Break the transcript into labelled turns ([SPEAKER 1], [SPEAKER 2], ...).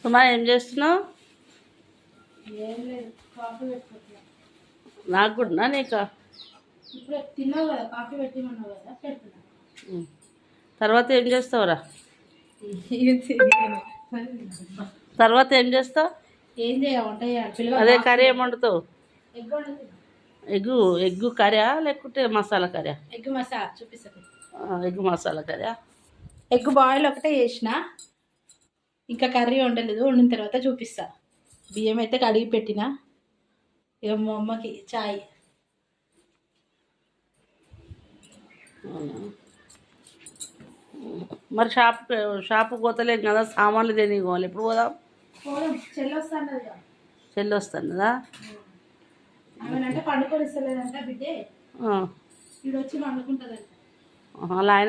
[SPEAKER 1] సుమా ఏం చేస్తున్నావు?
[SPEAKER 2] ఏం లేదు, కాఫీ పెట్టుకుంటున్నా.
[SPEAKER 1] నాకు కూడా నీకు
[SPEAKER 2] ఇప్పుడు తిన్నావు కదా, కాఫీ పెట్టిమన్నావు కదా, పెడుతున్నా.
[SPEAKER 1] తర్వాత ఏం చేస్తావురా? తర్వాత ఏం చేస్తావు?
[SPEAKER 2] ఏం చేయ వంట చేయాలి.
[SPEAKER 1] అదే కర్రీ ఏం వండుతావు?
[SPEAKER 2] ఎగ్ వండుతుంది.
[SPEAKER 1] ఎగ్గు కర్రీయా లేకుంటే మసాలా కర్రీయా?
[SPEAKER 2] ఎగ్ మసాలా చూపిస్తుంది.
[SPEAKER 1] ఎగ్ మసాలా కర్రీయా?
[SPEAKER 2] ఎగ్ బాయిల్ ఒకటే చేసిన, ఇంకా కర్రీ వండలేదు. వండిన తర్వాత చూపిస్తా. బియ్యం అయితే కడిగి పెట్టిన. ఇక మా అమ్మకి చాయ్.
[SPEAKER 1] మరి షాపు పోతలేం కదా, సామాన్లు తినికోవాలి. ఎప్పుడు పోదాం? చెల్లి వస్తాను కదా.
[SPEAKER 2] ఆమెనంటే పండుకొని ఇస్తలేదంట బిడ్డే, వీడు వచ్చి పండుకుంటుందంట.
[SPEAKER 1] అలా ఆయన